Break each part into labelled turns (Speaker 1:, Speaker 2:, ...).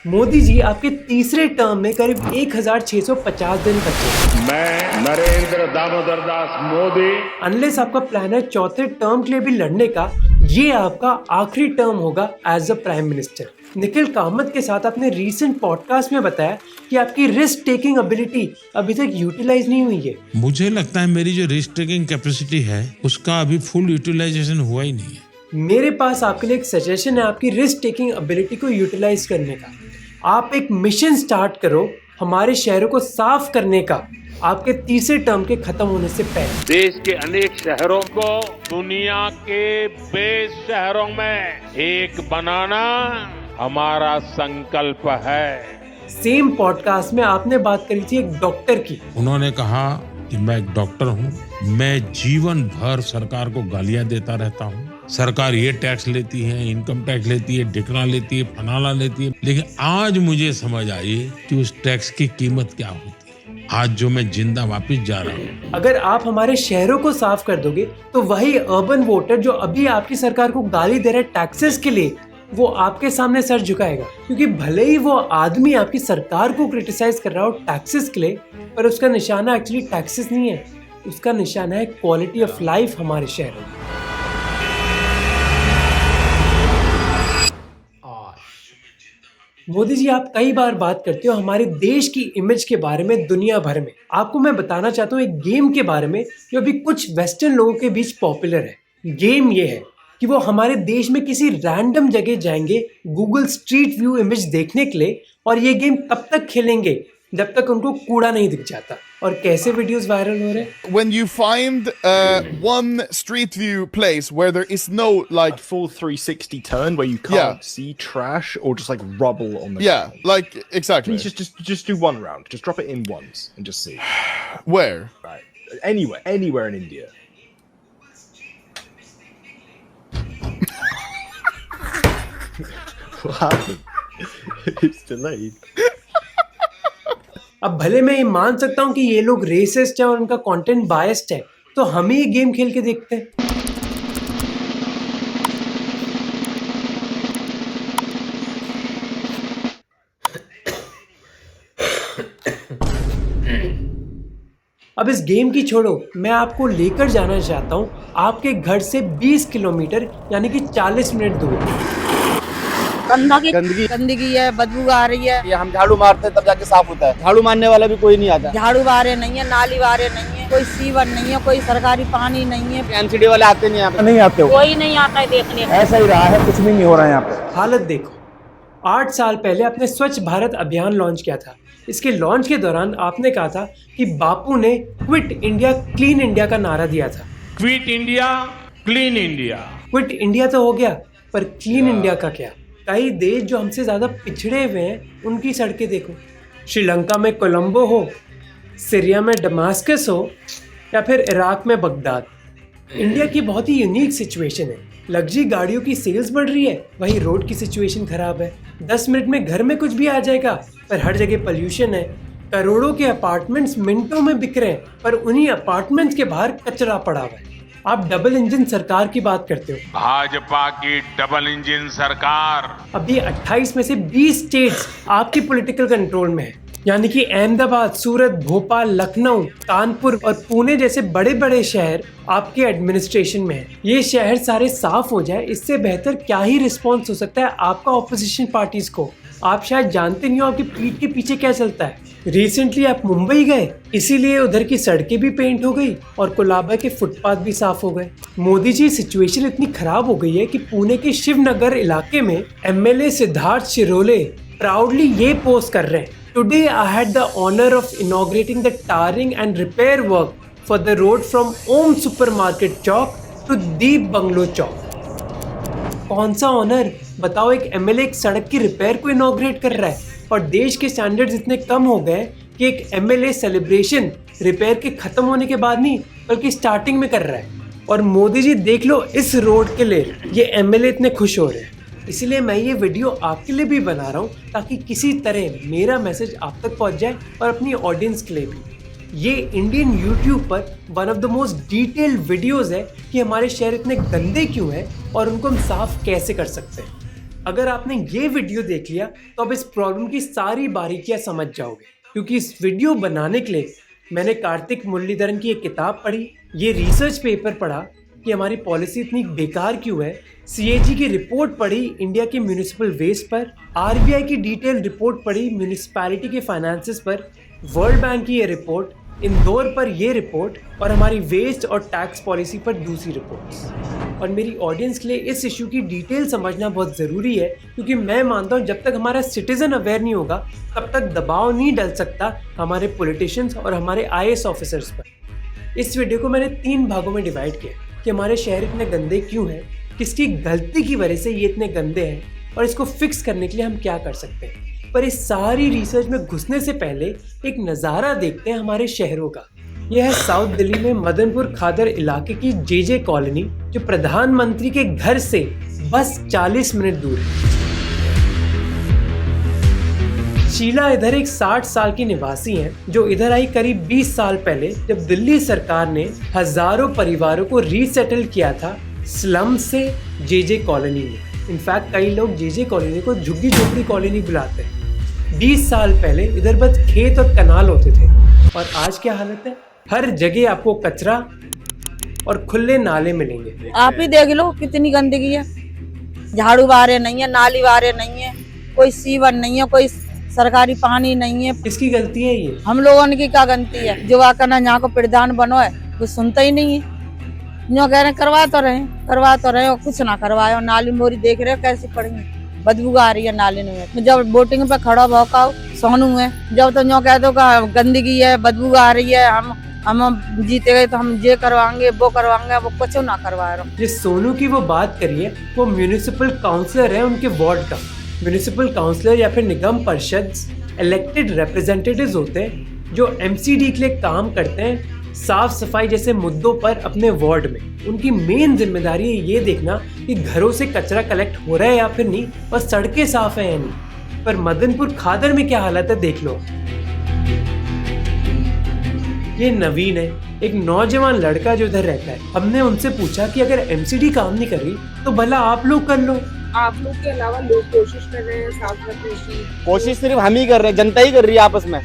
Speaker 1: मोदी जी आपके तीसरे टर्म में करीब 1650 दिन बचे।
Speaker 2: मैं नरेंद्र दामोदर दास मोदी
Speaker 1: अनलेस आपका प्लान है चौथे टर्म के लिए भी लड़ने का, ये आपका आखिरी टर्म होगा as a prime minister. Nikhil Kamath के साथ आपने रीसेंट पॉडकास्ट में बताया कि आपकी रिस्क टेकिंग एबिलिटी अभी तक यूटिलाइज नहीं हुई है।
Speaker 3: मुझे लगता है मेरी जो रिस्क टेकिंग कैपेसिटी है उसका अभी फुल यूटिलाइजेशन हुआ ही नहीं है।
Speaker 1: मेरे पास आपके लिए एक सजेशन है आपकी रिस्क टेकिंग एबिलिटी को यूटिलाइज करने का। आप एक मिशन स्टार्ट करो हमारे शहरों को साफ करने का, आपके तीसरे टर्म के खत्म होने से पहले।
Speaker 2: देश के अनेक शहरों को दुनिया के बेस्ट शहरों में एक बनाना हमारा संकल्प है।
Speaker 1: सेम पॉडकास्ट में आपने बात करी थी एक डॉक्टर की।
Speaker 3: उन्होंने कहा कि मैं एक डॉक्टर हूँ, मैं जीवन भर सरकार को गालियां देता रहता हूँ। सरकार ये टैक्स लेती है, इनकम टैक्स लेती है, ढिकना लेती है, फनाला लेती है, लेकिन आज मुझे समझ आई कि उस टैक्स की कीमत क्या होती है। आज जो मैं जिंदा वापस जा रहा हूँ।
Speaker 1: अगर आप हमारे शहरों को साफ कर दोगे तो वही अर्बन वोटर जो अभी आपकी सरकार को गाली दे रहा है टैक्सेस के लिए, वो आपके सामने सर झुकाएगा। क्योंकि भले ही वो आदमी आपकी सरकार को क्रिटिसाइज कर रहा हो टैक्सेस के लिए, पर उसका निशाना एक्चुअली टैक्सेस नहीं है, उसका निशाना है क्वालिटी ऑफ लाइफ हमारे शहरों में। मोदी जी, आप कई बार बात करते हो हमारे देश की इमेज के बारे में दुनिया भर में। आपको मैं बताना चाहता हूँ एक गेम के बारे में जो अभी कुछ वेस्टर्न लोगों के बीच पॉपुलर है। गेम ये है कि वो हमारे देश में किसी रैंडम जगह जाएंगे गूगल स्ट्रीट व्यू इमेज देखने के लिए, और ये गेम तब तक खेलेंगे जब तक उनको कूड़ा नहीं दिख जाता। और कैसे वीडियोस वायरल हो रहे हैं?
Speaker 4: When you find one street view place where there is no like
Speaker 5: full 360 turn where you can't see trash or just like rubble on the ground.
Speaker 4: like exactly.
Speaker 5: Please just do one round. Just drop it in once and just see.
Speaker 4: Where?
Speaker 5: Right. Anywhere in India. What happened? It's delayed.
Speaker 1: अब भले मैं ये मान सकता हूँ कि ये लोग रेसिस्ट हैं और उनका कंटेंट बायस्ड है, तो हम ही ये गेम खेल के देखते हैं। अब इस गेम की छोड़ो, मैं आपको लेकर जाना चाहता हूँ आपके घर से 20 किलोमीटर यानी कि 40 मिनट दूर।
Speaker 6: गंदगी है, बदबू आ रही है।
Speaker 7: ये हम झाड़ू मारते हैं तब जाके साफ होता है। झाड़ू मारने वाला भी कोई नहीं आता।
Speaker 6: झाड़ू बारे नहीं है, नाली बारे नहीं है, कोई सीवर नहीं है, कोई सरकारी पानी नहीं है।
Speaker 7: एमसीडी वाले आते नहीं यहाँ पे।
Speaker 6: नहीं आते, कोई नहीं आता है देखने।
Speaker 7: ऐसा ही रहा है, कुछ भी नहीं हो रहा है यहाँ पे।
Speaker 1: हालत देखो। 8 साल पहले आपने स्वच्छ भारत अभियान लॉन्च किया था। इसके लॉन्च के दौरान आपने कहा था कि बापू ने क्विट इंडिया क्लीन इंडिया का नारा दिया था।
Speaker 2: Quit India clean India.
Speaker 1: Quit India तो हो गया, पर क्लीन इंडिया का क्या? कई देश जो हमसे ज़्यादा पिछड़े हुए हैं उनकी सड़कें देखो। श्रीलंका में कोलंबो हो, सीरिया में दमास्कस हो, या फिर इराक में बगदाद। इंडिया की बहुत ही यूनिक सिचुएशन है। लग्जरी गाड़ियों की सेल्स बढ़ रही है, वहीं रोड की सिचुएशन खराब है। 10 मिनट में घर में कुछ भी आ जाएगा, पर हर जगह पोल्यूशन है। करोड़ों के अपार्टमेंट्स मिनटों में बिक रहे हैं, पर उन्हीं अपार्टमेंट्स के बाहर कचरा पड़ा हुआ है। आप डबल इंजन सरकार की बात करते हो।
Speaker 2: भाजपा की डबल इंजन सरकार।
Speaker 1: अभी 28 में से 20 स्टेट्स आपकी पॉलिटिकल कंट्रोल में है, यानी कि अहमदाबाद, सूरत, भोपाल, लखनऊ, कानपुर और पुणे जैसे बड़े बड़े शहर आपके एडमिनिस्ट्रेशन में है। ये शहर सारे साफ हो जाए, इससे बेहतर क्या ही रिस्पॉन्स हो सकता है आपका ऑपोजिशन पार्टीज को। आप शायद जानते नहीं हो आपकी पीठ के पीछे क्या चलता है। रिसेंटली आप मुंबई गए, इसीलिए उधर की सड़कें भी पेंट हो गई और कोलाबा के फुटपाथ भी साफ हो गए। मोदी जी, सिचुएशन इतनी खराब हो गई है कि पुणे के शिवनगर इलाके में एमएलए सिद्धार्थ शिरोले प्राउडली ये पोस्ट कर रहे हैं, today I had the honour of inaugurating the tarring and repair work for the road from Om supermarket chowk to Deep bungalow chowk. कौन सा ऑनर बताओ? एक एमएलए एक सड़क की रिपेयर को इनॉग्रेट कर रहा है, और देश के स्टैंडर्ड्स इतने कम हो गए कि एक एमएलए सेलिब्रेशन रिपेयर के खत्म होने के बाद नहीं बल्कि स्टार्टिंग में कर रहा है। और मोदी जी देख लो, इस रोड के लिए ये एमएलए इतने खुश हो रहे हैं। इसलिए मैं ये वीडियो आपके लिए भी बना रहा हूँ ताकि किसी तरह मेरा मैसेज आप तक पहुँच जाए और अपनी ऑडियंस के लिए भी। ये इंडियन यूट्यूब पर one of the most detailed videos है कि हमारे शहर इतने गंदे क्यों हैं और उनको हम साफ कैसे कर सकते हैं। अगर आपने ये वीडियो देख लिया तो अब इस प्रॉब्लम की सारी बारीकियां समझ जाओगे, क्योंकि इस वीडियो बनाने के लिए मैंने कार्तिक मुरलीधरन की एक किताब पढ़ी, ये रिसर्च पेपर पढ़ा कि हमारी पॉलिसी इतनी बेकार क्यों है, CAG की रिपोर्ट पढ़ी इंडिया के म्यूनिसिपल वेस्ट पर, RBI की डिटेल रिपोर्ट पढ़ी म्यूनिसिपैलिटी के फाइनेंसेस पर, वर्ल्ड बैंक की ये रिपोर्ट, इंदौर पर ये रिपोर्ट और हमारी वेस्ट और टैक्स पॉलिसी पर दूसरी रिपोर्ट्स। और मेरी ऑडियंस के लिए इस इशू की डिटेल समझना बहुत ज़रूरी है, क्योंकि मैं मानता हूँ जब तक हमारा सिटीज़न अवेयर नहीं होगा तब तक दबाव नहीं डल सकता हमारे पॉलिटिशियंस और हमारे IAS ऑफिसर्स पर। इस वीडियो को मैंने 3 भागों में डिवाइड किया कि हमारे शहर इतने गंदे क्यों हैं, किसकी गलती की वजह से ये इतने गंदे हैं और इसको फिक्स करने के लिए हम क्या कर सकते हैं। पर इस सारी रिसर्च में घुसने से पहले एक नज़ारा देखते हैं हमारे शहरों का। यह है साउथ दिल्ली में मदनपुर खादर इलाके की JJ कॉलोनी, जो प्रधानमंत्री के घर से बस 40 मिनट दूर है। शीला इधर एक 60 साल की निवासी हैं, जो इधर आई करीब 20 साल पहले, जब दिल्ली सरकार ने हजारों परिवारों को रीसेटल किया था स्लम से JJ कॉलोनी में। इनफैक्ट कई लोग JJ कॉलोनी को झुग्गी झोपड़ी कॉलोनी बुलाते हैं। 20 साल पहले इधर बस खेत और कनाल होते थे और आज क्या हालत है, हर जगह आपको कचरा और खुले नाले मिलेंगे।
Speaker 6: आप ही देख लो कितनी गंदगी है, झाड़ू बारे नहीं है, नाली बारे नहीं है, कोई सीवर नहीं है, कोई सरकारी पानी नहीं है।
Speaker 1: किसकी गलती है ये?
Speaker 6: हम लोगों की क्या गलती है? जो आकर ना यहाँ को प्रधान बनो है कुछ सुनता ही नहीं है। जो कह रहे करवा तो रहे हो, कुछ ना करवाए। नाली मोरी देख रहे हो कैसी पड़ी है, बदबू आ रही है नाली में। जब बोटिंग पे खड़ा भौकाओ सोनू है, जब तो जो कह दो गंदगी है, बदबू आ रही है, हम जीते गए तो हम ये करवाएंगे वो करवाएंगे, वो कुछ ना करवा रहे।
Speaker 1: जिस सोनू की वो बात करिए वो म्यूनिसिपल काउंसलर है उनके वार्ड का। म्यूनिसिपल काउंसलर या फिर निगम परिषद इलेक्टेड रिप्रेजेंटेटिव्स होते हैं जो MCD के लिए काम करते हैं साफ सफाई जैसे मुद्दों पर अपने वार्ड में। उनकी मेन जिम्मेदारी है ये देखना कि घरों से कचरा कलेक्ट हो रहा है या फिर नहीं, और सड़कें साफ है या नहीं। पर मदनपुर खादर में क्या हालत है देख लो। ये नवीन है, एक नौजवान लड़का जो इधर रहता है। हमने उनसे पूछा कि अगर MCD काम नहीं कर रही तो भला आप लोग कर लो।
Speaker 8: आप लोग के अलावा लोग कोशिश कर रहे हैं साफ रखने की।
Speaker 7: कोशिश सिर्फ हम ही कर रहे हैं, जनता ही कर रही है आपस में।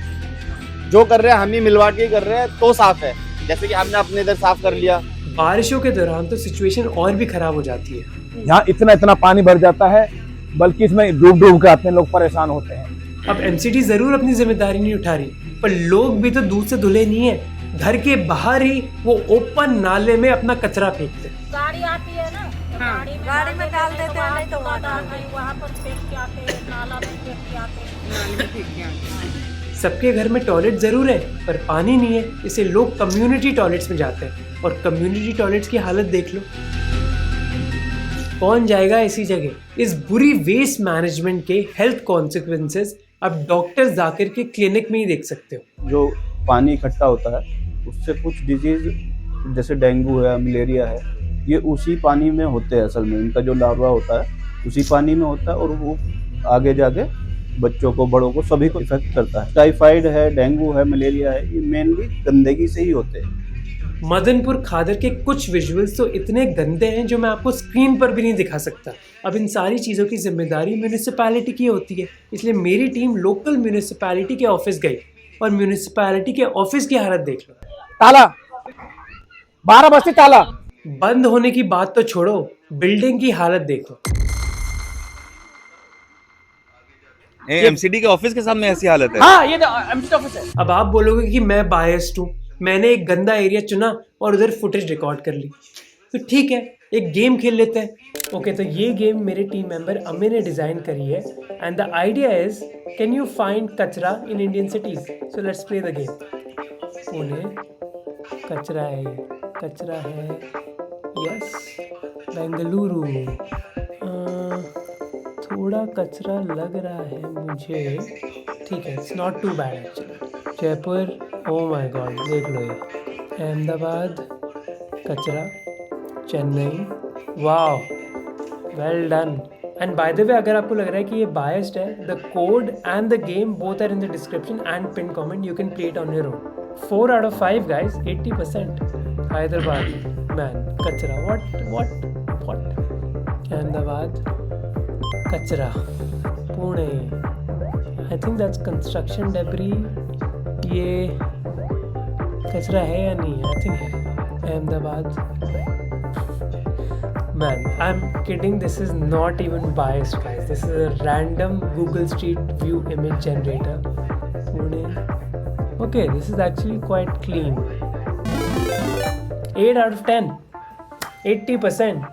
Speaker 7: जो कर रहे हैं हम ही मिलवा के कर रहे हैं तो साफ है। जैसे कि हमने अपने इधर साफ कर लिया।
Speaker 1: बारिशों के दौरान तो सिचुएशन और भी खराब हो जाती है।
Speaker 9: यहाँ इतना पानी भर जाता है, बल्कि इसमें डूब के आते हैं, लोग परेशान होते हैं।
Speaker 1: अब MCD जरूर अपनी जिम्मेदारी नहीं उठा रही, पर लोग भी तो दूध से धुले नहीं है। घर के बाहर ही वो ओपन नाले में अपना कचरा फेंकते हैं।
Speaker 6: गाड़ी आती है ना, गाड़ी में डाल देते हैं, नहीं तो वहाँ पर फेंक के आते हैं, नाला में फेंक के आते हैं।
Speaker 1: सबके घर में टॉयलेट जरूर है पर पानी नहीं है, इसे लोग कम्युनिटी टॉयलेट्स में जाते हैं। और कम्युनिटी टॉयलेट्स की हालत देख लो, कौन जाएगा ऐसी जगह। इस बुरी वेस्ट मैनेजमेंट के हेल्थ कॉन्सिक्वेंसेस अब डॉक्टर जाकिर के क्लिनिक में ही देख सकते हो।
Speaker 10: जो पानी इकट्ठा होता है उससे कुछ डिजीज जैसे डेंगू है, मलेरिया है, ये उसी पानी में होते हैं। असल में इनका जो लार्वा होता है उसी पानी में होता है और वो आगे जाके बच्चों को, बड़ों को, सभी को इफेक्ट करता है। टाइफाइड है, डेंगू है, मलेरिया है, ये मेनली गंदगी से ही होते हैं।
Speaker 1: मदनपुर खादर के कुछ विजुअल्स तो इतने गंदे हैं जो मैं आपको स्क्रीन पर भी नहीं दिखा सकता। अब इन सारी चीज़ों की जिम्मेदारी म्यूनिसिपैलिटी की होती है, इसलिए मेरी टीम लोकल म्यूनिसिपैलिटी के ऑफिस गई और म्यूनिसिपैलिटी के ऑफिस की हालत देख लो।
Speaker 9: ताला 12 बजे ताला
Speaker 1: बंद होने की बात तो छोड़ो, बिल्डिंग की हालत देखो।
Speaker 7: MCD के ऑफिस के सामने ऐसी हालत है।
Speaker 9: हाँ, ये MCD ऑफिस है।
Speaker 1: अब आप बोलोगे कि मैं बायस्ड हूँ, मैंने एक गंदा एरिया चुना और उधर फुटेज रिकॉर्ड कर ली, तो ठीक है एक गेम खेल लेते हैं। ओके, तो ये गेम मेरे टीम मेंबर अमी ने डिज़ाइन करी है and the idea is can you find kachra in Indian cities. So let's play the game. Pune कचरा है, ये कचरा है, यस। बेंगलुरु थोड़ा कचरा लग रहा है मुझे, ठीक है, it's not too bad actually. Jaipur, oh my god, देख लो ये। अहमदाबाद कचरा, Chennai, wow, well done. And by the way, अगर आपको लग रहा है कि ये बायस्ड है, the code and the game both are in the description and pin comment, you can play it on your own. 4 out of 5 guys, 80%. Hyderabad man कचरा, what? Ahmedabad कचरा Pune, I think that's construction debris. ये कचरा है या नहीं? I think है। Ahmedabad. Man, I'm kidding. This is not even biased, guys. This is a random Google Street View image generator. Pune. Okay, this is actually quite clean. 8 out of 10. 80%.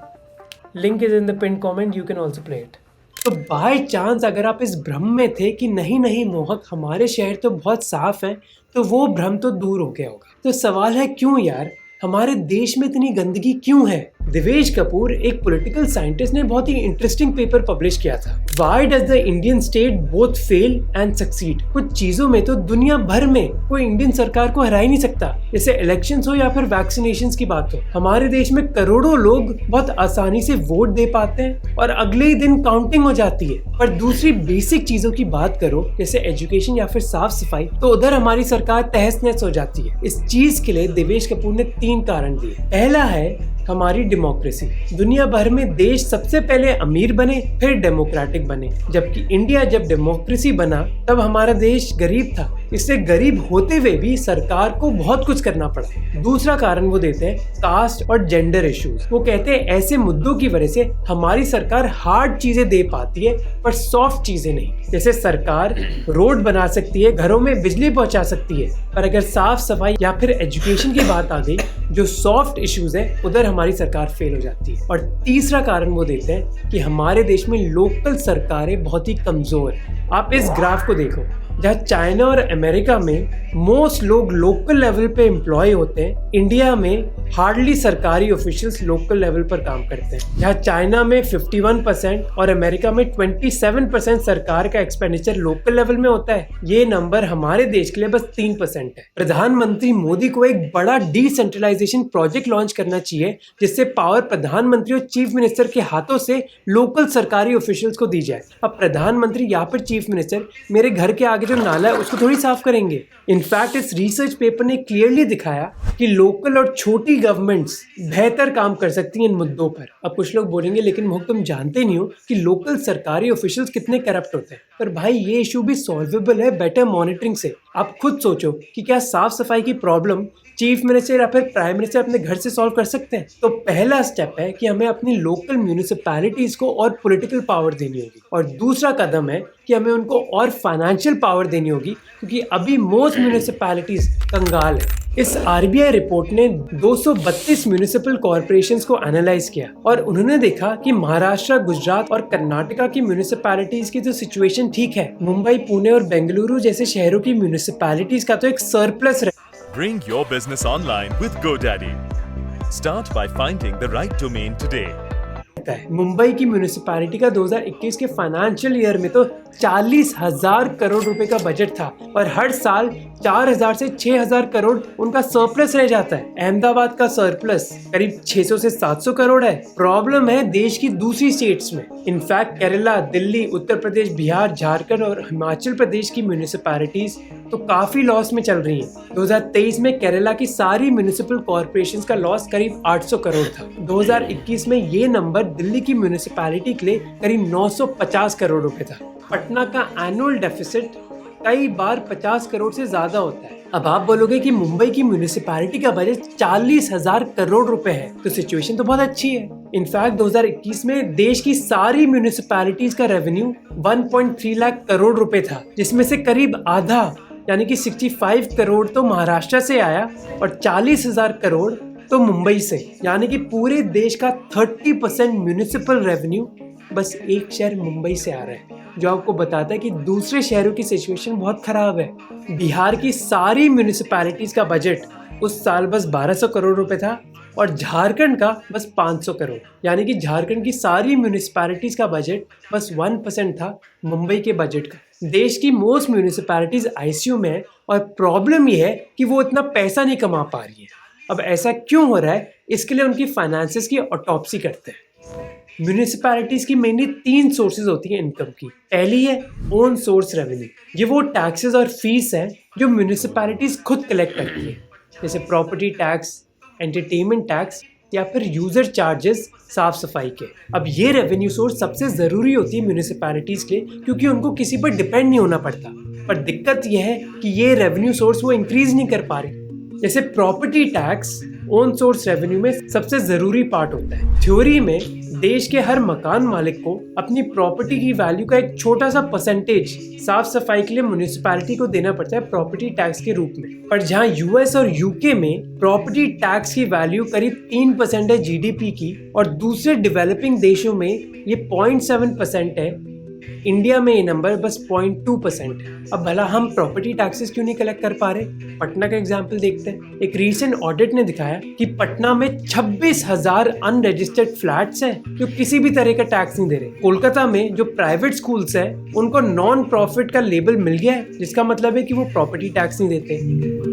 Speaker 1: Link is in the pinned comment. You can also play it. तो by chance अगर आप इस भ्रम में थे कि नहीं मोहक हमारे शहर तो बहुत साफ हैं, तो वो भ्रम तो दूर हो गया होगा। तो सवाल है क्यों यार, हमारे देश में इतनी गंदगी क्यों है? देवेश कपूर एक पॉलिटिकल साइंटिस्ट ने बहुत ही इंटरेस्टिंग पेपर पब्लिश किया था। Why does the Indian state both fail and succeed? कुछ चीजों में तो दुनिया भर में कोई इंडियन सरकार को हरा ही नहीं सकता, जैसे इलेक्शंस हो या फिर वैक्सीनेशंस की बात हो। हमारे देश में करोड़ों लोग बहुत आसानी से वोट दे पाते हैं और अगले ही दिन काउंटिंग हो जाती है। पर दूसरी बेसिक चीजों की बात करो, जैसे एजुकेशन या फिर साफ सफाई, तो उधर हमारी सरकार तहस नहस हो जाती है। इस चीज के लिए देवेश कपूर ने 3 कारण दिए। पहला है हमारी डेमोक्रेसी। दुनिया भर में देश सबसे पहले अमीर बने, फिर डेमोक्रेटिक बने, जबकि इंडिया जब डेमोक्रेसी बना तब हमारा देश गरीब था। इससे गरीब होते हुए भी सरकार को बहुत कुछ करना पड़ा। दूसरा कारण वो देते हैं कास्ट और जेंडर इश्यूज। वो कहते हैं ऐसे मुद्दों की वजह से हमारी सरकार हार्ड चीजें दे पाती है पर सॉफ्ट चीजें नहीं। जैसे सरकार रोड बना सकती है, घरों में बिजली पहुंचा सकती है, पर अगर साफ सफाई या फिर एजुकेशन की बात आ गई, जो सॉफ्ट इश्यूज है, उधर हमारी सरकार फेल हो जाती है। और तीसरा कारण वो देते हैं कि हमारे देश में लोकल सरकारें बहुत ही कमजोर हैं। आप इस ग्राफ को देखो, जहाँ चाइना और अमेरिका में मोस्ट लोग लोकल लेवल पे एम्प्लॉय होते हैं, इंडिया में हार्डली सरकारी ऑफिशियल्स लोकल लेवल पर काम करते हैं। जहाँ चाइना में 51% और अमेरिका में 27% सरकार का एक्सपेंडिचर लोकल लेवल में होता है, ये नंबर हमारे देश के लिए बस 3% है। प्रधानमंत्री मोदी को एक बड़ा डिसेंट्रलाइजेशन प्रोजेक्ट लॉन्च करना चाहिए, जिससे पावर प्रधानमंत्री और चीफ मिनिस्टर के हाथों से लोकल सरकारी ऑफिशियल्स को दी जाए। अब प्रधानमंत्री या फिर चीफ मिनिस्टर मेरे घर के आगे जो नाला है उसको थोड़ी साफ करेंगे। इनफैक्ट इस रिसर्च पेपर ने क्लियरली दिखाया कि लोकल और छोटी गवर्नमेंट्स बेहतर काम कर सकती हैं इन मुद्दों पर। अब कुछ लोग बोलेंगे लेकिन मोहक तुम जानते नहीं हो कि लोकल सरकारी ऑफिशियल्स कितने करप्ट होते हैं। पर भाई ये इशू भी सॉल्वेबल है बेटर मॉनिटरिंग से। आप खुद सोचो कि क्या साफ सफाई की प्रॉब्लम चीफ मिनिस्टर या फिर प्राइम मिनिस्टर अपने घर से सॉल्व कर सकते हैं? तो पहला स्टेप है कि हमें अपनी लोकल म्यूनिसिपैलिटीज को और पॉलिटिकल पावर देनी होगी, और दूसरा कदम है कि हमें उनको और फाइनेंशियल पावर देनी होगी, क्योंकि अभी मोस्ट म्यूनिसिपैलिटीज कंगाल है। इस आरबीआई रिपोर्ट ने 232 म्यूनिसिपल कॉर्पोरेशंस को एनालाइज किया और उन्होंने देखा कि महाराष्ट्र, गुजरात और कर्नाटका की म्यूनिसिपैलिटीज की तो सिचुएशन ठीक है, मुंबई, पुणे और बेंगलुरु जैसे शहरों की म्यूनिसिपैलिटीज का तो एक सरप्लस है।
Speaker 11: Bring your business online with GoDaddy. Start by finding the right domain today.
Speaker 1: Mumbai की म्यूनिसिपैलिटी का 2021 के फाइनेंशियल ईयर में तो 40,000 करोड़ रुपए का बजट था और हर साल 4,000 से 6,000 करोड़ उनका सरप्लस रह जाता है। अहमदाबाद का सरप्लस करीब 600 से 700 करोड़ है। प्रॉब्लम है देश की दूसरी स्टेट्स में। इनफैक्ट केरला, दिल्ली, उत्तर प्रदेश, बिहार, झारखंड और हिमाचल प्रदेश की म्यूनिसिपैलिटीज तो काफी लॉस में चल रही हैं। 2023 में केरला की सारी म्यूनिसिपल कॉर्पोरेशंस का लॉस करीब 800 करोड़ था। 2021 में ये नंबर दिल्ली की म्यूनिसिपैलिटी के लिए करीब 950 करोड़ रुपए था। पटना का एनुअल डेफिसिट कई बार 50 करोड़ से ज्यादा होता है। अब आप बोलोगे कि मुंबई की म्यूनिसिपैलिटी का बजट 40,000 करोड़ रुपए है, तो सिचुएशन तो बहुत अच्छी है। इनफैक्ट 2021 में देश की सारी म्यूनिसिपैलिटीज का रेवेन्यू 1.3 लाख करोड़ रुपए था, जिसमें से करीब आधा यानी कि 65 करोड़ तो महाराष्ट्र से आया और 40,000 करोड़ तो मुंबई से। यानी कि पूरे देश का 30% म्यूनिसिपल रेवेन्यू बस एक शहर मुंबई से आ रहा है, जो आपको बताता है कि दूसरे शहरों की सिचुएशन बहुत खराब है। बिहार की सारी म्यूनिसिपैलिटीज का बजट उस साल बस 1200 करोड़ रुपए था और झारखंड का बस 500 करोड़। यानी कि झारखंड की सारी म्यूनिसिपैलिटीज का बजट बस 1% था मुंबई के बजट का। देश की मोस्ट म्यूनिसिपैलिटीज आईसीयू में है और प्रॉब्लम ये है कि वो इतना पैसा नहीं कमा पा रही है। अब ऐसा क्यों हो रहा है, इसके लिए उनकी फाइनेंसेस की ऑटोप्सी करते हैं। म्यूनिसिपैलिटीज की मेनली 3 सोर्सेज होती हैं इनकम की। पहली है ओन सोर्स रेवेन्यू। ये वो टैक्सेस और फीस हैं जो म्यूनिसिपैलिटीज खुद कलेक्ट करती है, जैसे प्रॉपर्टी टैक्स, एंटरटेनमेंट टैक्स या फिर यूजर चार्जेस, साफ सफाई के। अब ये रेवेन्यू सोर्स सबसे ज़रूरी होती है म्यूनिसिपैलिटीज़ के लिए, क्योंकि उनको किसी पर डिपेंड नहीं होना पड़ता। पर दिक्कत यह है कि ये रेवेन्यू सोर्स वो इंक्रीज नहीं कर पा रहे। जैसे property tax own source revenue में सबसे ज़रूरी पार्ट होता है। थ्योरी में देश के हर मकान मालिक को अपनी प्रॉपर्टी की वैल्यू का एक छोटा सा परसेंटेज साफ सफाई के लिए म्युनिसिपैलिटी को देना पड़ता है प्रॉपर्टी टैक्स के रूप में। पर जहां यूएस और यूके में प्रॉपर्टी टैक्स की वैल्यू करीब 3% है जीडीपी की, और दूसरे डेवलपिंग देशों में ये 0.7% है, इंडिया में ये नंबर बस 0.2% है। अब भला हम प्रॉपर्टी टैक्सेस क्यों नहीं कलेक्ट कर पा रहे? पटना का एग्जाम्पल देखते हैं। एक रीसेंट ऑडिट ने दिखाया कि पटना में 26,000 अनरजिस्टर्ड फ्लैट्स हैं जो किसी भी तरह का टैक्स नहीं दे रहे। कोलकाता में जो प्राइवेट स्कूल्स हैं उनको नॉन प्रॉफिट का लेबल मिल गया है, जिसका मतलब है कि वो प्रॉपर्टी टैक्स नहीं देते।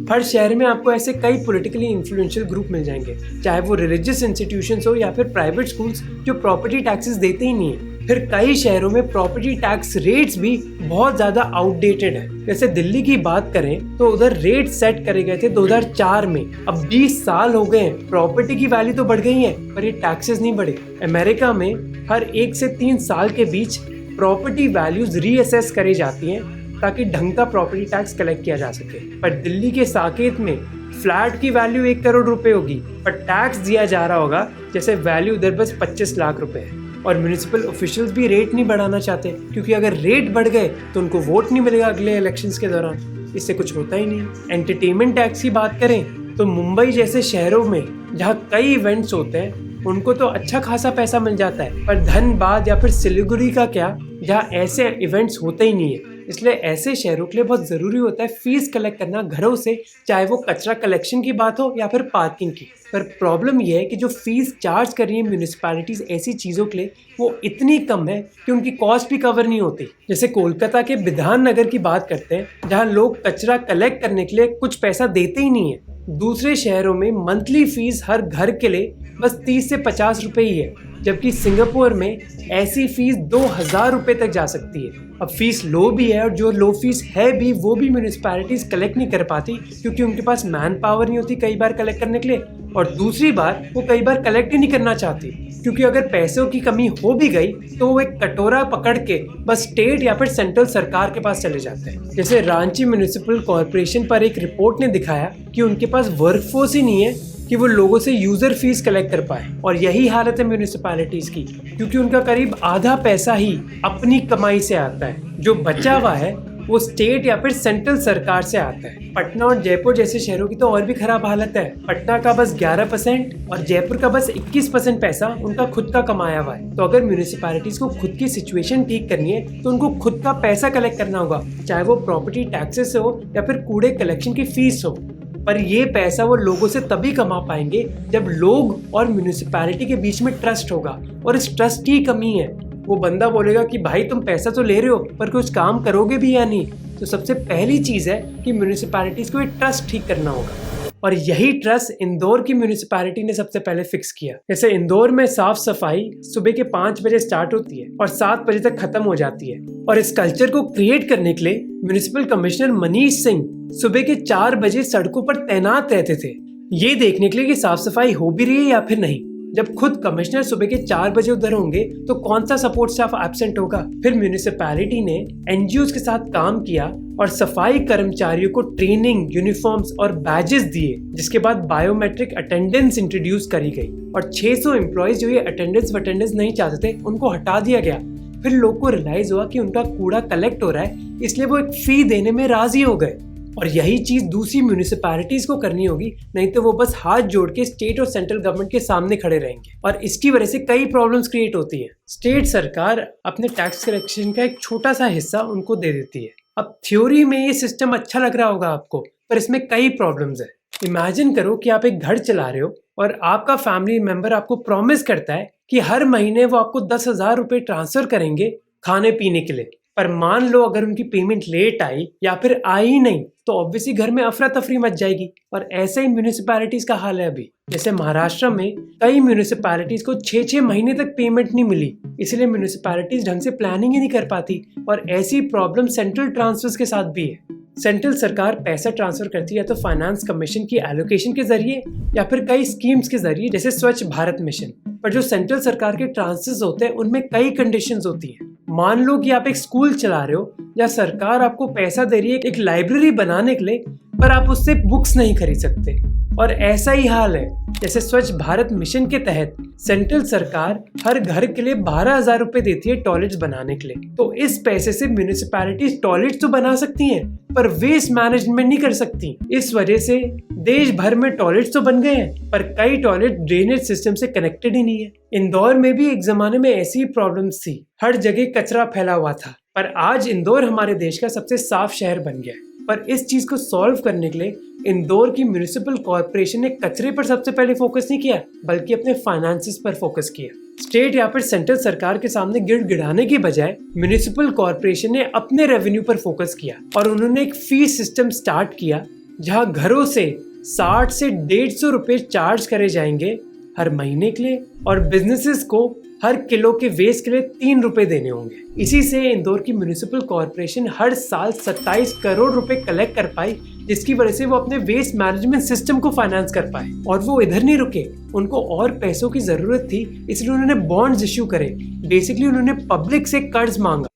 Speaker 1: हर शहर में आपको ऐसे कई पॉलिटिकली इन्फ्लुएंशियल ग्रुप मिल जाएंगे, चाहे वो रिलीजियस इंस्टीट्यूशंस हो या फिर प्राइवेट स्कूल्स, जो प्रॉपर्टी टैक्सेस देते ही नहीं है। फिर कई शहरों में प्रॉपर्टी टैक्स रेट्स भी बहुत ज़्यादा आउटडेटेड है। जैसे दिल्ली की बात करें तो उधर रेट सेट करे गए थे 2004 में। अब 20 साल हो गए हैं, प्रॉपर्टी की वैल्यू तो बढ़ गई है पर ये टैक्सेस नहीं बढ़े। अमेरिका में हर 1 से 3 साल के बीच प्रॉपर्टी वैल्यूज रीअसेस करी जाती हैं ताकि ढंग का प्रॉपर्टी टैक्स कलेक्ट किया जा सके। पर दिल्ली के साकेत में फ्लैट की वैल्यू 1 करोड़ रुपए होगी, पर टैक्स दिया जा रहा होगा जैसे वैल्यू उधर बस 25 लाख रुपए है। और म्यूनिसिपल ऑफिशियल्स भी रेट नहीं बढ़ाना चाहते, क्योंकि अगर रेट बढ़ गए तो उनको वोट नहीं मिलेगा अगले इलेक्शंस के दौरान। इससे कुछ होता ही नहीं। एंटरटेनमेंट टैक्स की बात करें तो मुंबई जैसे शहरों में जहाँ कई इवेंट्स होते हैं उनको तो अच्छा खासा पैसा मिल जाता है, पर धनबाद या फिर सिलीगुड़ी का क्या, जहाँ ऐसे इवेंट्स होते ही नहीं है। इसलिए ऐसे शहरों के लिए बहुत ज़रूरी होता है फीस कलेक्ट करना घरों से, चाहे वो कचरा कलेक्शन की बात हो या फिर पार्किंग की। पर प्रॉब्लम यह है कि जो फीस चार्ज कर रही है म्यूनिसिपैलिटीज़ ऐसी चीज़ों के लिए, वो इतनी कम है कि उनकी कॉस्ट भी कवर नहीं होती। जैसे कोलकाता के बिधान नगर की बात करते हैं, जहाँ लोग कचरा कलेक्ट करने के लिए कुछ पैसा देते ही नहीं है। दूसरे शहरों में मंथली फीस हर घर के लिए बस 30 से 50 रुपए ही है, जबकि सिंगापुर में ऐसी फीस 2000 रुपए तक जा सकती है। अब फीस लो भी है, और जो लो फीस है भी वो भी म्यूनिसिपैलिटीज कलेक्ट नहीं कर पाती, क्योंकि उनके पास मैन पावर नहीं होती कई बार कलेक्ट करने के लिए, और दूसरी बार वो कई बार कलेक्ट ही नहीं करना चाहती, क्योंकि अगर पैसों की कमी हो भी गई तो वो एक कटोरा पकड़ के बस स्टेट या फिर सेंट्रल सरकार के पास चले जाते हैं। जैसे रांची म्यूनिसिपल कॉर्पोरेशन पर एक रिपोर्ट ने दिखाया कि उनके पास वर्कफोर्स ही नहीं है कि वो लोगों से यूजर फीस कलेक्ट कर पाए, और यही हालत है म्यूनिसिपैलिटीज की, क्योंकि उनका करीब आधा पैसा ही अपनी कमाई से आता है। जो बचा हुआ है वो स्टेट या फिर सेंट्रल सरकार से आता है। पटना और जयपुर जैसे शहरों की तो और भी खराब हालत है। पटना का बस 11% और जयपुर का बस 21% पैसा उनका खुद का कमाया हुआ है। तो अगर म्यूनिसिपैलिटीज को खुद की सिचुएशन ठीक करनी है तो उनको खुद का पैसा कलेक्ट करना होगा, चाहे वो प्रॉपर्टी टैक्सेस हो या फिर कूड़े कलेक्शन की फीस हो। पर ये पैसा वो लोगों से तभी कमा पाएंगे जब लोग और म्यूनिसिपैलिटी के बीच में ट्रस्ट होगा, और इस ट्रस्ट की कमी है। वो बंदा बोलेगा कि भाई तुम पैसा तो ले रहे हो पर कुछ काम करोगे भी या नहीं। तो सबसे पहली चीज़ है कि म्यूनिसिपैलिटीज़ को ये ट्रस्ट ठीक करना होगा, और यही ट्रस्ट इंदौर की म्यूनिसिपैलिटी ने सबसे पहले फिक्स किया। जैसे इंदौर में साफ सफाई सुबह के 5 बजे स्टार्ट होती है और 7 बजे तक खत्म हो जाती है, और इस कल्चर को क्रिएट करने के लिए म्यूनिसिपल कमिश्नर मनीष सिंह सुबह के 4 बजे सड़कों पर तैनात रहते थे, ये देखने के लिए कि साफ सफाई हो भी रही है या फिर नहीं। जब खुद कमिश्नर सुबह के 4 बजे उधर होंगे तो कौन सा सपोर्ट स्टाफ एब्सेंट होगा। फिर म्यूनिसिपैलिटी ने एनजीओज के साथ काम किया और सफाई कर्मचारियों को ट्रेनिंग, यूनिफॉर्म्स और बैजेस दिए, जिसके बाद बायोमेट्रिक अटेंडेंस इंट्रोड्यूस करी गई, और 600 एम्प्लॉयज जो ये अटेंडेंस नहीं चाहते थे उनको हटा दिया गया। फिर लोग को रियलाइज हुआ कि उनका कूड़ा कलेक्ट हो रहा है, इसलिए वो एक फी देने में राजी हो गए। और यही चीज दूसरी म्यूनिसिपैलिटीज को करनी होगी, नहीं तो वो बस हाथ जोड़ के स्टेट और सेंट्रल गवर्नमेंट के सामने खड़े रहेंगे, और इसकी वजह से कई प्रॉब्लम्स क्रिएट होती हैं। स्टेट सरकार अपने टैक्स कलेक्शन का एक छोटा सा हिस्सा उनको दे देती है। अब थ्योरी में ये सिस्टम अच्छा लग रहा होगा आपको, पर इसमें कई प्रॉब्लम्स है। इमेजिन करो कि आप एक घर चला रहे हो और आपका फैमिली मेंबर आपको प्रॉमिस करता है कि हर महीने वो आपको 10,000 रुपए ट्रांसफर करेंगे खाने पीने के लिए, पर मान लो अगर उनकी पेमेंट लेट आई या फिर आई ही नहीं तो ऑब्वियसली घर में अफरा तफरी मच जाएगी। और ऐसे ही म्यूनिसिपैलिटीज का हाल है अभी। जैसे महाराष्ट्र में कई म्यूनिसिपैलिटीज को 6-6 महीने तक पेमेंट नहीं मिली, इसलिए म्यूनिसिपैलिटीज ढंग से प्लानिंग ही नहीं कर पाती, और ऐसी प्रॉब्लम सेंट्रल ट्रांसफर्स के साथ भी है। सेंट्रल सरकार पैसा ट्रांसफर करती है या तो फाइनेंस कमीशन की एलोकेशन के जरिए या फिर कई स्कीम्स के जरिए, जैसे स्वच्छ भारत मिशन। पर जो सेंट्रल सरकार के ट्रांसफर्स होते हैं उनमें कई कंडीशंस होती हैं। मान लो कि आप एक स्कूल चला रहे हो या सरकार आपको पैसा दे रही है एक लाइब्रेरी बनाने के लिए, पर आप उससे बुक्स नहीं खरीद सकते। और ऐसा ही हाल है जैसे स्वच्छ भारत मिशन के तहत सेंट्रल सरकार हर घर के लिए 12,000 रुपए देती है टॉयलेट्स बनाने के लिए। तो इस पैसे से म्यूनिसिपैलिटीज टॉयलेट्स तो बना सकती हैं, पर वेस्ट मैनेजमेंट नहीं कर सकती। इस वजह से देश भर में टॉयलेट्स तो बन गए हैं, पर कई टॉयलेट ड्रेनेज सिस्टम से कनेक्टेड ही नहीं है। इंदौर में भी एक जमाने में ऐसी ही प्रॉब्लम्स थी, हर जगह कचरा फैला हुआ था, पर आज इंदौर हमारे देश का सबसे साफ शहर बन गया है। पर इस चीज को सॉल्व करने के लिए इंदौर की म्युनिसिपल कॉर्पोरेशन ने कचरे पर सबसे पहले फोकस नहीं किया, बल्कि अपने फाइनेंसेस पर फोकस किया। स्टेट या फिर सेंट्रल सरकार के सामने गिड़गिड़ाने की बजाय म्युनिसिपल कॉर्पोरेशन ने अपने रेवेन्यू पर फोकस किया और उन्होंने एक फीस सिस्टम स्टार्ट किया, जहां घरों से 60 से 150 रुपए चार्ज करे जाएंगे हर महीने के लिए, और बिजनेसेस को हर किलो के वेस्ट के लिए 3 रुपए देने होंगे। इसी से इंदौर की म्युनिसिपल कॉर्पोरेशन हर साल 27 करोड़ रुपए कलेक्ट कर पाई, जिसकी वजह से वो अपने वेस्ट मैनेजमेंट सिस्टम को फाइनेंस कर पाए। और वो इधर नहीं रुके, उनको और पैसों की जरूरत थी, इसलिए उन्होंने बॉन्ड्स इश्यू करे। बेसिकली उन्होंने पब्लिक से कर्ज मांगा।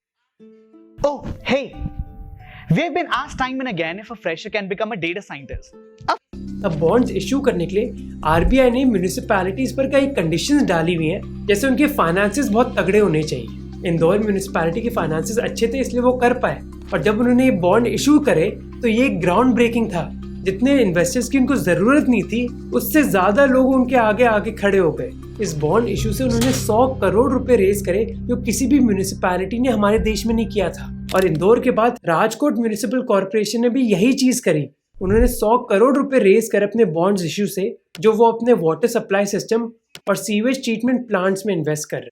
Speaker 12: Oh, hey, we have been asked time and again if a fresher can become a data scientist.
Speaker 1: अब बॉन्ड्स इश्यू करने के लिए आरबीआई ने म्यूनिसिपैलिटीज पर कई कंडीशंस डाली हुई हैं, जैसे उनके फाइनेंसेस बहुत तगड़े होने चाहिए। इंदौर म्यूनिसिपैलिटी के फाइनेंसेस अच्छे थे, इसलिए वो कर पाए। और जब उन्होंने ये बॉन्ड इशू करे तो ये ग्राउंड ब्रेकिंग था। जितने इन्वेस्टर्स की उनको जरूरत नहीं थी, उससे ज्यादा लोग उनके आगे आगे खड़े हो गए। इस बॉन्ड इशू से उन्होंने 100 करोड़ रुपए रेज करे, जो किसी भी म्यूनिसिपैलिटी ने हमारे देश में नहीं किया था। और इंदौर के बाद राजकोट म्यूनिसिपल कॉर्पोरेशन ने भी यही चीज करी। उन्होंने 100 करोड़ रुपए रेज कर अपने बॉन्ड्स इश्यू से, जो वो अपने वाटर सप्लाई सिस्टम और सीवेज ट्रीटमेंट प्लांट्स में इन्वेस्ट कर रहे।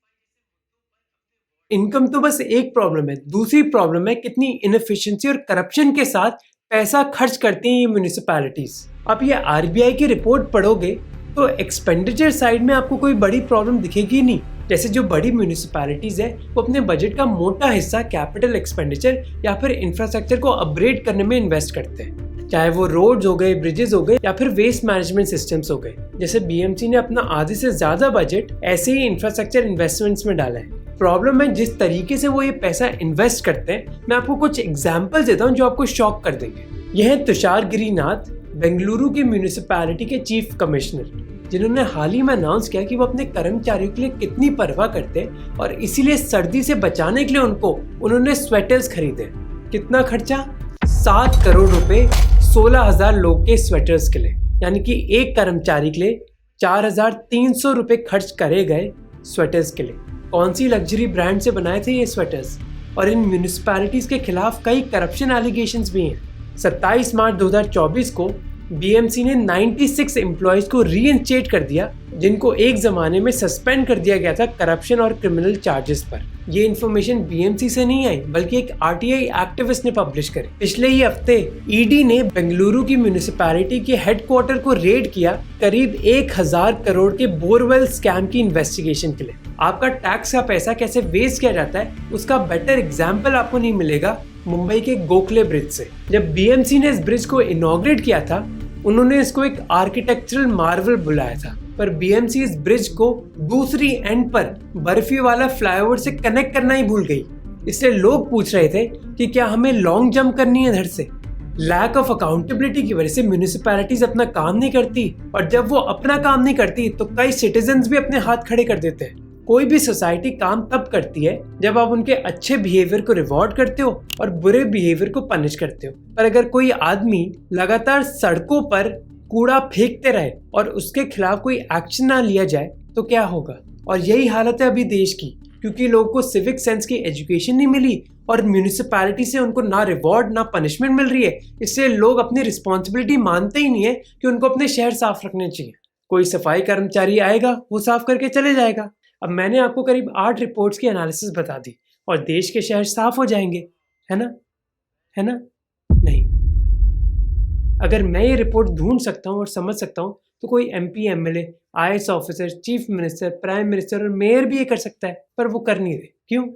Speaker 1: इनकम तो बस एक प्रॉब्लम है, दूसरी प्रॉब्लम है कितनी इनएफिशिएंसी और करप्शन के साथ पैसा खर्च करती हैं ये म्यूनिसिपैलिटीज। आप ये आरबीआई की रिपोर्ट पढ़ोगे तो एक्सपेंडिचर साइड में आपको कोई बड़ी प्रॉब्लम दिखेगी नहीं। जैसे जो बड़ी म्यूनिसिपैलिटीज है वो अपने बजट का मोटा हिस्सा कैपिटल एक्सपेंडिचर या फिर इंफ्रास्ट्रक्चर को अपग्रेड करने में इन्वेस्ट करते हैं, चाहे वो रोड्स हो गए, ब्रिजेस हो गए या फिर वेस्ट मैनेजमेंट सिस्टम्स हो गए। जैसे बीएमसी ने अपना आधे से ज्यादा बजट ऐसे ही इंफ्रास्ट्रक्चर इन्वेस्टमेंट्स में डाला है। प्रॉब्लम है जिस तरीके से वो ये पैसा इन्वेस्ट करते हैं। मैं आपको कुछ एग्जांपल देता हूँ जो आपको शॉक कर देंगे। यह है तुषार गिरिनाथ, बेंगलुरु की म्यूनिसिपैलिटी के चीफ कमिश्नर, जिन्होंने हाल ही में अनाउंस किया कि वो अपने कर्मचारियों के लिए कितनी परवाह करते हैं और इसीलिए सर्दी से बचाने के लिए उन्होंने स्वेटर्स खरीदे। कितना खर्चा? 7 करोड़ रुपए 16,000 लोग के स्वेटर्स के लिए, यानी कि एक कर्मचारी के लिए 4,300 रुपए खर्च करे गए स्वेटर्स के लिए। कौन सी लग्जरी ब्रांड से बनाए थे ये स्वेटर्स? और इन म्यूनिसिपैलिटीज के खिलाफ कई करप्शन एलिगेशंस भी हैं। 27 मार्च 2024 को बीएमसी ने 96 एम्प्लॉयज को रीइंस्टेट कर दिया, जिनको एक जमाने में सस्पेंड कर दिया गया था करप्शन और क्रिमिनल चार्जेस पर। ये इन्फॉर्मेशन बीएमसी से नहीं आई, बल्कि एक आरटीआई एक्टिविस्ट ने पब्लिश करी। पिछले ही हफ्ते ईडी ने बेंगलुरु की म्यूनिसिपैलिटी के हेडक्वार्टर को रेड किया करीब 1000 करोड़ के बोरवेल स्कैम की इन्वेस्टिगेशन के लिए। आपका टैक्स का पैसा कैसे वेस्ट किया जाता है, उसका बेटर एग्जाम्पल आपको नहीं मिलेगा मुंबई के गोखले ब्रिज से। जब बीएमसी ने इस ब्रिज को इनॉग्रेट किया था, उन्होंने इसको एक आर्किटेक्चरल मार्वल बुलाया था, पर बीएमसी इस ब्रिज को दूसरी एंड पर बर्फी वाला फ्लाईओवर से कनेक्ट करना ही भूल गई। इसलिए लोग पूछ रहे थे कि क्या हमें लॉन्ग जंप करनी है इधर से। लैक ऑफ अकाउंटेबिलिटी की वजह से म्यूनिसिपैलिटीज अपना काम नहीं करती, और जब वो अपना काम नहीं करती तो कई सिटीजन्स भी अपने हाथ खड़े कर देते हैं। कोई भी सोसाइटी काम तब करती है जब आप उनके अच्छे बिहेवियर को रिवॉर्ड करते हो और बुरे बिहेवियर को पनिश करते हो। पर अगर कोई आदमी लगातार सड़कों पर कूड़ा फेंकते रहे और उसके खिलाफ कोई एक्शन ना लिया जाए तो क्या होगा? और यही हालत है अभी देश की, क्योंकि लोगों को सिविक सेंस की एजुकेशन नहीं मिली और म्यूनिसिपैलिटी से उनको ना रिवॉर्ड ना पनिशमेंट मिल रही है। इससे लोग अपनी रिस्पॉन्सिबिलिटी मानते ही नहीं है कि उनको अपने शहर साफ रखने चाहिए। कोई सफाई कर्मचारी आएगा, वो साफ करके चले जाएगा। अब मैंने आपको करीब 8 रिपोर्ट्स की एनालिसिस बता दी और देश के शहर साफ हो जाएंगे, है ना? है ना? नहीं। अगर मैं ये रिपोर्ट ढूंढ सकता हूँ और समझ सकता हूँ तो कोई MP, MLA, IAS officer, chief minister, prime minister और मेयर भी ये कर सकता है, पर वो कर नहीं रहे। क्यों?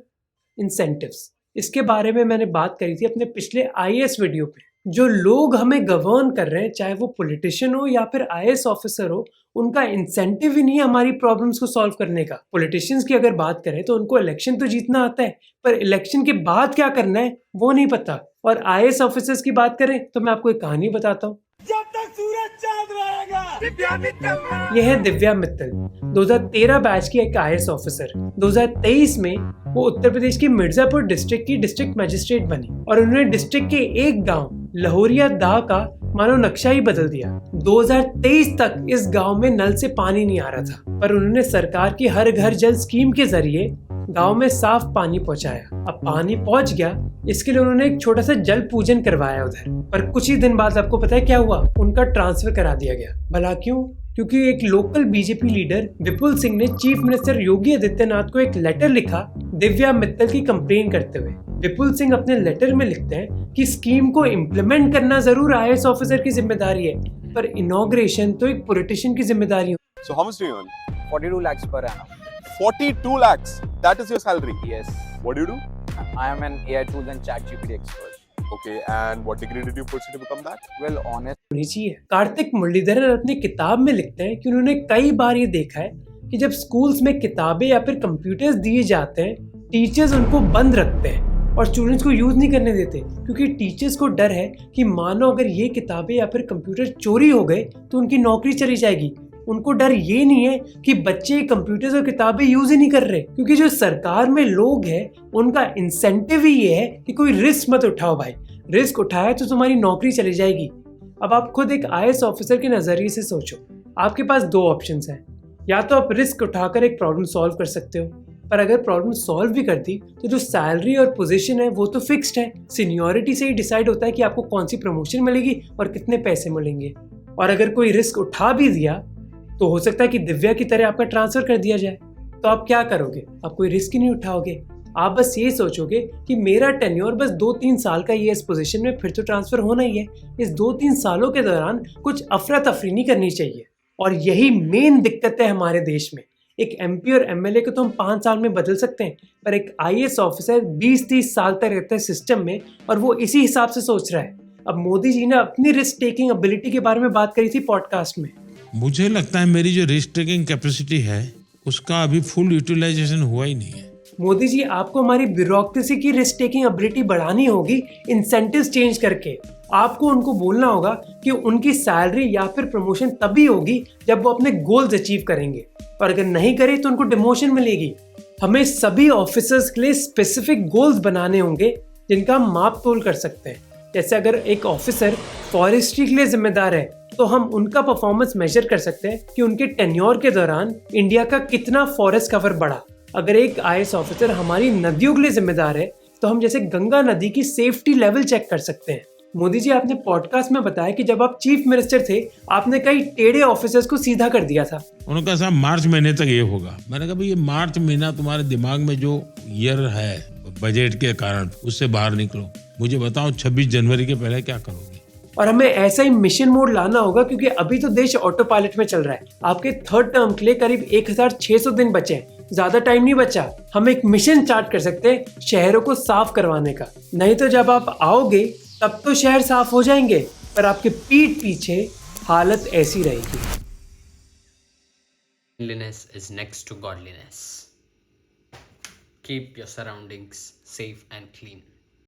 Speaker 1: इंसेंटिव्स। इसके बारे में मैंने बात करी थी अपने पिछले आईएएस वीडियो पे। जो लोग हमें गवर्न कर रहे हैं, चाहे वो पॉलिटिशियन हो या फिर आईएएस ऑफिसर हो, उनका इंसेंटिव ही नहीं है हमारी प्रॉब्लम्स को सॉल्व करने का। पॉलिटिशियंस की अगर बात करें तो उनको इलेक्शन तो जीतना आता है, पर इलेक्शन के बाद क्या करना है वो नहीं पता। और आईएएस ऑफिसर्स की बात करें तो मैं आपको एक कहानी बताता हूँ। जब तक सूरज चांद रहेगा, दिव्या मित्तल। यह है दिव्या मित्तल, 2013 बैच की एक आईएएस ऑफिसर। 2023 में वो उत्तर प्रदेश की मिर्जापुर डिस्ट्रिक्ट की डिस्ट्रिक्ट मजिस्ट्रेट बनी और उन्होंने डिस्ट्रिक्ट के एक गांव लहोरिया दाह का मानो नक्शा ही बदल दिया। 2023 तक इस गांव में नल से पानी नहीं आ रहा था, पर उन्होंने सरकार की हर घर जल स्कीम के जरिए गांव में साफ पानी पहुंचाया। अब पानी पहुंच गया, इसके लिए उन्होंने एक छोटा सा जल पूजन करवाया उधर। पर कुछ ही दिन बाद आपको पता है क्या हुआ? उनका ट्रांसफर करा दिया गया। भला क्यों? क्योंकि एक लोकल बीजेपी लीडर विपुल सिंह ने चीफ मिनिस्टर योगी आदित्यनाथ को एक लेटर लिखा दिव्या मित्तल की कंप्लेन करते हुए। विपुल सिंह अपने लेटर में लिखते हैं कि स्कीम को इम्प्लीमेंट करना जरूर आईएएस ऑफिसर की जिम्मेदारी है, पर इनॉग्रेशन तो एक पॉलिटिशियन की जिम्मेदारी है।
Speaker 13: So how much do you earn?
Speaker 12: 42 lakhs per annum.
Speaker 13: 42 lakhs. That is your salary.
Speaker 12: Yes.
Speaker 13: What do you do?
Speaker 12: I am an AI tools and chat GPT expert.
Speaker 13: Okay, and what degree did you pursue to become that?
Speaker 12: Well, honest.
Speaker 1: होनी चाहिए। कार्तिक मुरलीधरन अपनी किताब में लिखते हैं कि उन्होंने कई बार ये देखा है कि जब स्कूल्स में किताबें या फिर कंप्यूटर्स दिए जाते हैं, टीचर्स उनको बंद रखते हैं और स्टूडेंट्स को यूज नहीं करने देते, क्योंकि टीचर्स को डर है कि मानो अगर ये किताबें या फिर कंप्यूटर चोरी हो गए तो उनकी नौकरी चली जाएगी। उनको डर ये नहीं है कि बच्चे कंप्यूटर्स और किताबें यूज ही नहीं कर रहे, क्योंकि जो सरकार में लोग हैं उनका इंसेंटिव ही ये है कि कोई रिस्क मत उठाओ भाई, रिस्क उठाया तो तुम्हारी नौकरी चली जाएगी। अब आप खुद एक आईएएस ऑफिसर के नजरिए से सोचो, आपके पास दो ऑप्शंस हैं। या तो आप रिस्क उठाकर एक प्रॉब्लम सॉल्व कर सकते हो, पर अगर प्रॉब्लम सॉल्व भी कर दी तो जो सैलरी और पोजीशन है वो तो फिक्स्ड है। सीनियरिटी से ही डिसाइड होता है कि आपको कौन सी प्रमोशन मिलेगी और कितने पैसे मिलेंगे। और अगर कोई रिस्क उठा भी दिया तो हो सकता है कि दिव्या की तरह आपका ट्रांसफर कर दिया जाए, तो आप क्या करोगे? आप कोई रिस्क ही नहीं उठाओगे। आप बस ये सोचोगे कि मेरा टेन्योर बस 2-3 साल का ये इस पोजीशन में, फिर तो ट्रांसफर होना ही है। इस 2-3 सालों के दौरान कुछ अफरा तफरी नहीं करनी चाहिए। और यही मेन दिक्कत है हमारे देश में। एक एमपी और एमएलए को तो हम 5 साल में बदल सकते हैं, पर एक आईएएस ऑफिसर 20-30 साल तक रहता है सिस्टम में और वो इसी हिसाब से सोच रहा है। अब मोदी जी ने अपनी रिस्क टेकिंग एबिलिटी के बारे में बात करी थी पॉडकास्ट में।
Speaker 3: मुझे लगता है मेरी जो रिस्क टेकिंग कैपेसिटी है उसका अभी फुल यूटिलाइजेशन हुआ ही नहीं है।
Speaker 1: मोदी जी, आपको हमारी ब्यूरोक्रेसी की रिस्क टेकिंग एबिलिटी बढ़ानी होगी इंसेंटिव्स चेंज करके। आपको उनको बोलना होगा कि उनकी सैलरी या फिर प्रमोशन तभी होगी जब वो अपने गोल्स अचीव करेंगे, और अगर नहीं करे तो उनको डिमोशन मिलेगी। हमें सभी ऑफिसर्स के लिए स्पेसिफिक गोल्स बनाने होंगे जिनका हम माप तोल कर सकते हैं। जैसे अगर एक ऑफिसर फॉरेस्ट्री के लिए जिम्मेदार है तो हम उनका परफॉर्मेंस मेजर कर सकते हैं कि उनके टेन्योर के दौरान इंडिया का कितना फॉरेस्ट कवर बढ़ा। अगर एक आईएएस ऑफिसर हमारी नदियों के लिए जिम्मेदार है तो हम जैसे गंगा नदी की सेफ्टी लेवल चेक कर सकते हैं। मोदी जी, आपने पॉडकास्ट में बताया कि जब आप चीफ मिनिस्टर थे आपने कई टेढ़े ऑफिसर्स को सीधा कर दिया था।
Speaker 3: उन्होंने कहा साहब मार्च महीने तक ये होगा। मैंने कहा भाई ये मार्च महीना तुम्हारे दिमाग में जो ईयर है बजट के कारण उससे बाहर निकलो, मुझे बताओ 26 जनवरी के पहले क्या करोगे।
Speaker 1: और हमें ऐसा ही मिशन मोड लाना होगा, क्योंकि अभी तो देश ऑटो पायलट में चल रहा है। आपके थर्ड टर्म के लिए करीब 1600 दिन बचे हैं, ज्यादा टाइम नहीं बचा। हम एक मिशन चार्ट कर सकते हैं शहरों को साफ करवाने का। नहीं तो जब आप आओगे तब तो शहर साफ हो जाएंगे, पर आपके पीठ पीछे हालत ऐसी रहेगी।
Speaker 14: Cleanliness is next to godliness. Keep your surroundings safe and clean.